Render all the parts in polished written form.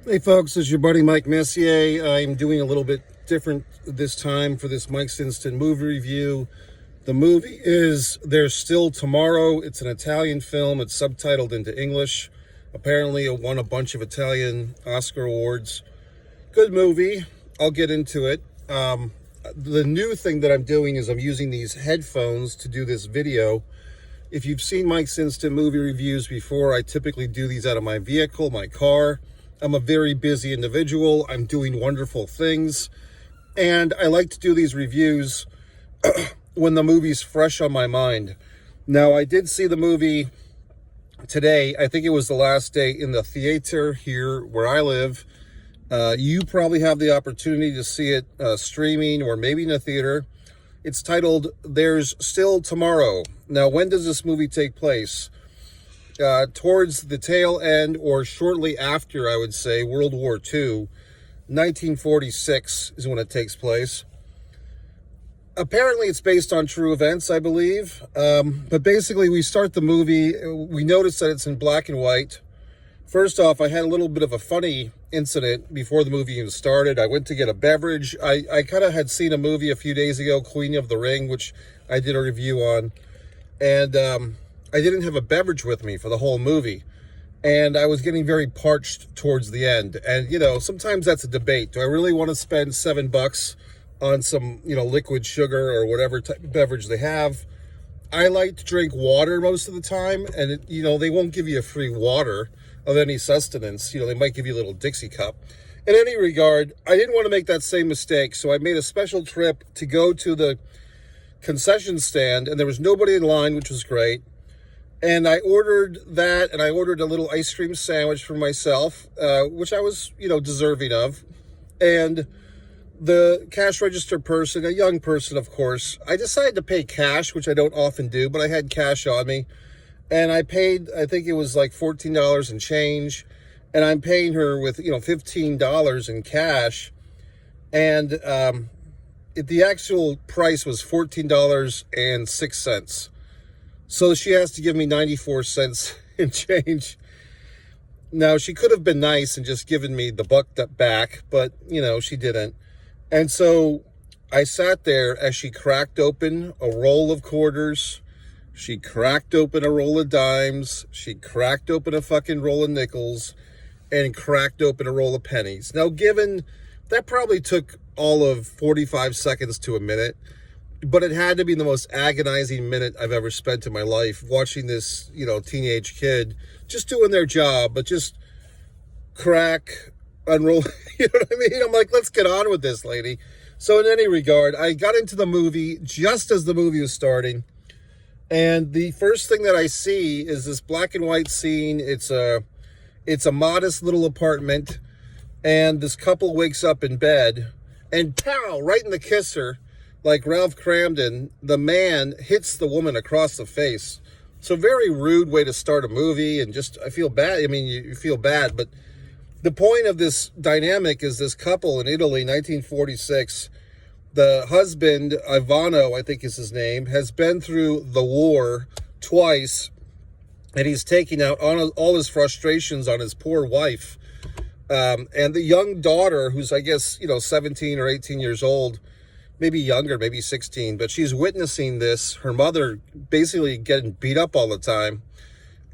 Hey folks, this is your buddy Mike Messier. I'm doing a little bit different this time for this Mike's Instant movie review. The movie is There's Still Tomorrow. It's an Italian film. It's subtitled into English. Apparently it won a bunch of Italian Oscar awards. Good movie. I'll get into it. The new thing that I'm doing is I'm using these headphones to do this video. If you've seen Mike's Instant movie reviews before, I typically do these out of my vehicle, my car. I'm a very busy individual. I'm doing wonderful things. And I like to do these reviews when the movie's fresh on my mind. Now, I did see the movie today. I think it was the last day in the theater here where I live. You probably have the opportunity to see it streaming or maybe in a theater. It's titled There's Still Tomorrow. Now, when does this movie take place? Towards the tail end or shortly after, I would say, World War II. 1946 is when it takes place. Apparently, it's based on true events, I believe. But basically, we start the movie. We notice that it's in black and white. First off, I had a little bit of a funny incident before the movie even started. I went to get a beverage. I kind of had seen a movie a few days ago, Queen of the Ring, which I did a review on. And I didn't have a beverage with me for the whole movie. And I was getting very parched towards the end. And, sometimes that's a debate. Do I really want to spend $7 on some, liquid sugar or whatever type of beverage they have? I like to drink water most of the time. And, they won't give you a free water of any sustenance. They might give you a little Dixie cup. In any regard, I didn't want to make that same mistake. So I made a special trip to go to the concession stand. And there was nobody in line, which was great. And I ordered that, and I ordered a little ice cream sandwich for myself, which I was, deserving of. And the cash register person, a young person, of course, I decided to pay cash, which I don't often do, but I had cash on me. And I paid, I think it was like $14 and change. And I'm paying her with, $15 in cash. And the actual price was $14.06. So she has to give me 94 cents in change. Now, she could have been nice and just given me the buck back, but, she didn't. And so I sat there as she cracked open a roll of quarters. She cracked open a roll of dimes. She cracked open a fucking roll of nickels and cracked open a roll of pennies. Now, given that probably took all of 45 seconds to a minute, but it had to be the most agonizing minute I've ever spent in my life watching this, teenage kid just doing their job, but just crack, unroll, you know what I mean? I'm like, let's get on with this, lady. So in any regard, I got into the movie just as the movie was starting. And the first thing that I see is this black and white scene. It's a modest little apartment. And this couple wakes up in bed and pow, right in the kisser, like Ralph Cramden, the man hits the woman across the face. It's a very rude way to start a movie, and I feel bad. I mean, you feel bad, but the point of this dynamic is this couple in Italy, 1946, the husband, Ivano, I think is his name, has been through the war twice, and he's taking out all his frustrations on his poor wife. And the young daughter, who's, I guess, 17 or 18 years old, maybe younger, maybe 16, but she's witnessing this, her mother basically getting beat up all the time.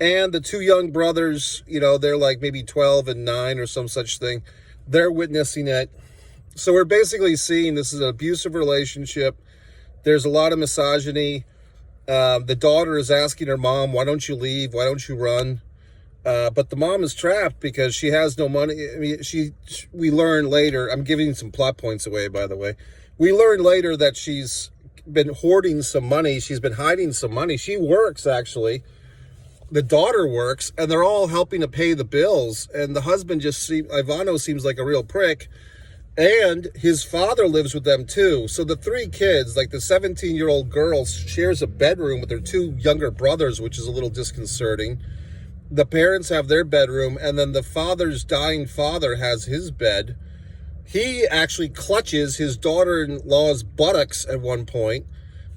And the two young brothers, they're like maybe 12 and 9 or some such thing. They're witnessing it. So we're basically seeing this is an abusive relationship. There's a lot of misogyny. The daughter is asking her mom, why don't you leave? Why don't you run? But the mom is trapped because she has no money. I mean, we learn later, I'm giving some plot points away, by the way. We learn later that she's been hoarding some money. She's been hiding some money. She works, actually. The daughter works, and they're all helping to pay the bills. And the husband Ivano seems like a real prick. And his father lives with them, too. So the three kids, like the 17-year-old girl, shares a bedroom with their two younger brothers, which is a little disconcerting. The parents have their bedroom, and then the father's dying father has his bed. He actually clutches his daughter-in-law's buttocks at one point,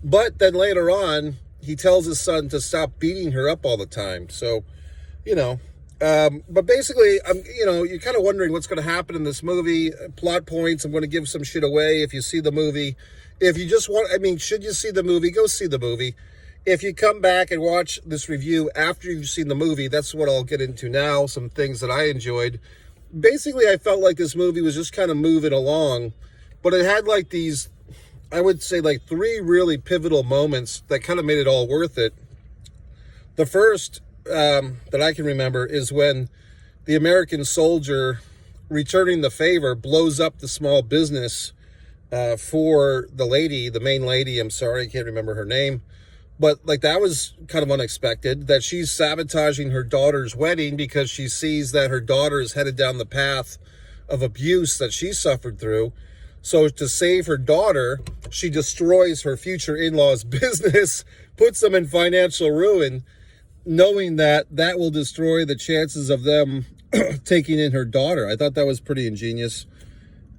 but then later on, he tells his son to stop beating her up all the time. So, But basically, you're kind of wondering what's going to happen in this movie. Plot points. I'm going to give some shit away if you see the movie. If you just want, should you see the movie? Go see the movie. If you come back and watch this review after you've seen the movie, that's what I'll get into now. Some things that I enjoyed. Basically, I felt like this movie was just kind of moving along, but it had like these, I would say, like 3 really pivotal moments that kind of made it all worth it. The first that I can remember is when the American soldier, returning the favor, blows up the small business for the lady, the main lady. I'm sorry, I can't remember her name. But like that was kind of unexpected, that she's sabotaging her daughter's wedding because she sees that her daughter is headed down the path of abuse that she suffered through. So to save her daughter, she destroys her future in-laws' business, puts them in financial ruin, knowing that that will destroy the chances of them taking in her daughter. I thought that was pretty ingenious.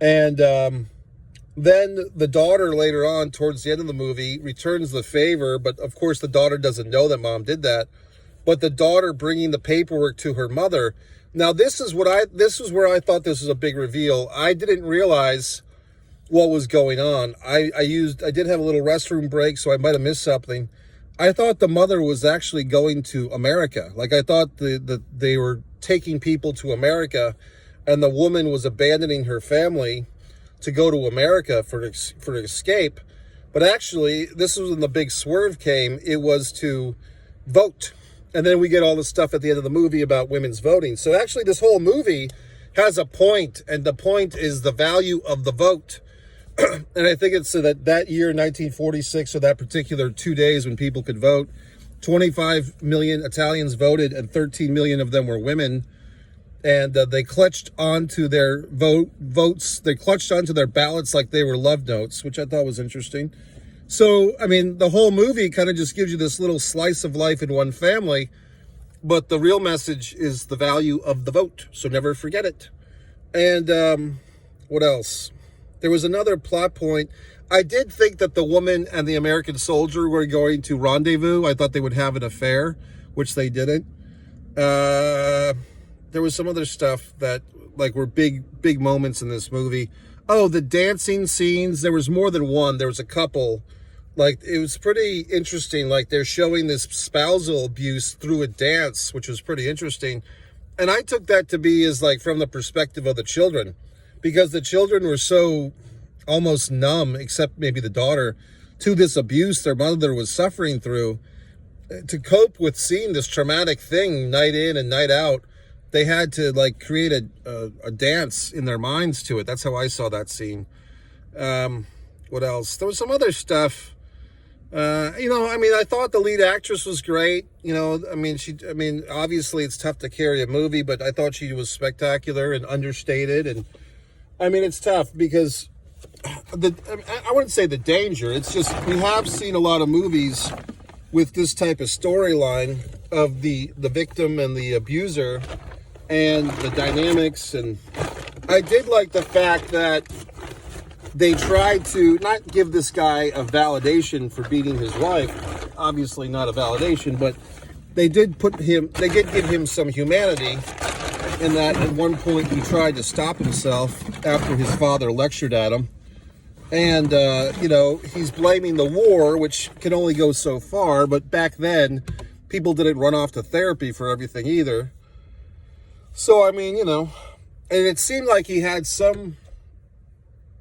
And then the daughter later on, towards the end of the movie, returns the favor, but of course the daughter doesn't know that mom did that. But the daughter bringing the paperwork to her mother. Now this is where I thought this was a big reveal. I didn't realize what was going on. I did have a little restroom break, so I might have missed something. I thought the mother was actually going to America. Like I thought they were taking people to America, and the woman was abandoning her family to go to America for escape. But actually, this was when the big swerve came. It was to vote. And then we get all the stuff at the end of the movie about women's voting. So actually, this whole movie has a point, and the point is the value of the vote. And I think it's so that year, 1946, or that particular 2 days when people could vote, 25 million Italians voted, and 13 million of them were women. And they clutched onto their votes. They clutched onto their ballots like they were love notes, which I thought was interesting. So, the whole movie kind of just gives you this little slice of life in one family. But the real message is the value of the vote. So never forget it. And what else? There was another plot point. I did think that the woman and the American soldier were going to rendezvous. I thought they would have an affair, which they didn't. There was some other stuff that like were big moments in this movie. Oh, the dancing scenes. There was more than one. There was a couple. Like, it was pretty interesting. Like, they're showing this spousal abuse through a dance, which was pretty interesting. And I took that to be as like from the perspective of the children, because the children were so almost numb, except maybe the daughter, to this abuse their mother was suffering through. To cope with seeing this traumatic thing night in and night out, they had to like create a dance in their minds to it. That's how I saw that scene. What else? There was some other stuff. I thought the lead actress was great. Obviously it's tough to carry a movie, but I thought she was spectacular and understated. And it's tough because I wouldn't say the danger. It's just, we have seen a lot of movies with this type of storyline of the victim and the abuser and the dynamics. And I did like the fact that they tried to not give this guy a validation for beating his wife. Obviously not a validation, but they did give him some humanity in that at one point he tried to stop himself after his father lectured at him. And, he's blaming the war, which can only go so far. But back then, people didn't run off to therapy for everything either. So, and it seemed like he had some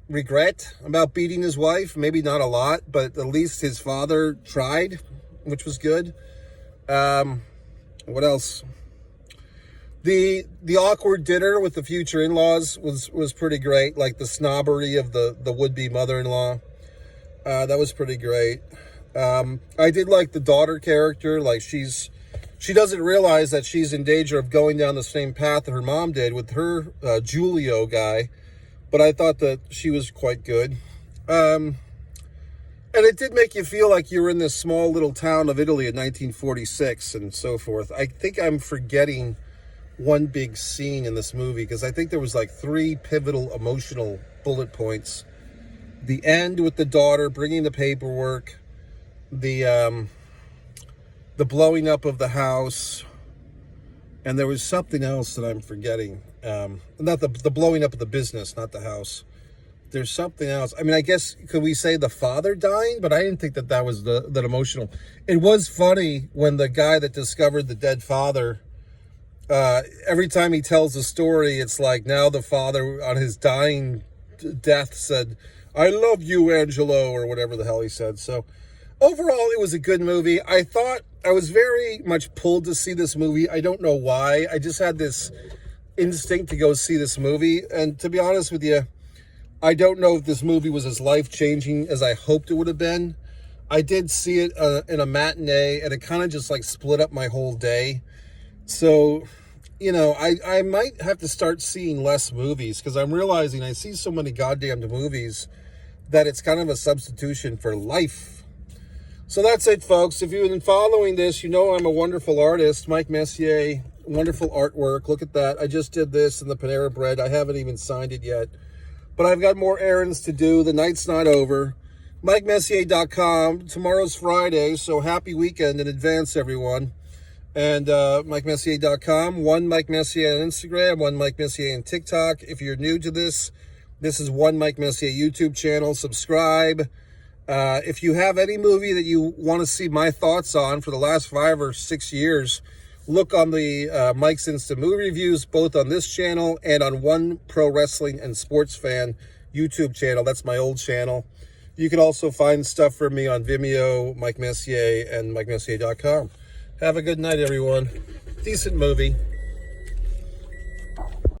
regret about beating his wife. Maybe not a lot, but at least his father tried, which was good. What else? The awkward dinner with the future in-laws was pretty great. Like the snobbery of the would-be mother-in-law. That was pretty great. I did like the daughter character. Like she doesn't realize that she's in danger of going down the same path that her mom did with her Giulio guy. But I thought that she was quite good. And it did make you feel like you were in this small little town of Italy in 1946 and so forth. I think I'm forgetting one big scene in this movie, because I think there was like 3 pivotal emotional bullet points. The end with the daughter bringing the paperwork, the blowing up of the house, And there was something else that I'm forgetting. Not the blowing up of the business, not the house. There's something else. I mean, I guess, could we say the father dying? But I didn't think that was that emotional. It was funny when the guy that discovered the dead father, every time he tells the story, it's like now the father on his dying death said, "I love you, Angelo," or whatever the hell he said. So overall, it was a good movie. I thought I was very much pulled to see this movie. I don't know why. I just had this instinct to go see this movie. And to be honest with you, I don't know if this movie was as life-changing as I hoped it would have been. I did see it in a matinee, and it kind of just like split up my whole day. So, you know, I might have to start seeing less movies, because I'm realizing I see so many goddamn movies that it's kind of a substitution for life. So that's it, folks. If you've been following this, you know I'm a wonderful artist. Mike Messier, wonderful artwork. Look at that. I just did this in the Panera Bread. I haven't even signed it yet. But I've got more errands to do. The night's not over. MikeMessier.com. Tomorrow's Friday, so happy weekend in advance, everyone. And MikeMessier.com. One Mike Messier on Instagram, one Mike Messier on TikTok. If you're new to this is one Mike Messier YouTube channel. Subscribe. If you have any movie that you want to see my thoughts on for the last 5 or 6 years, look on the Mike's Instant Movie Reviews, both on this channel and on One Pro Wrestling and Sports Fan YouTube channel. That's my old channel. You can also find stuff from me on Vimeo, Mike Messier, and MikeMessier.com. Have a good night, everyone. Decent movie.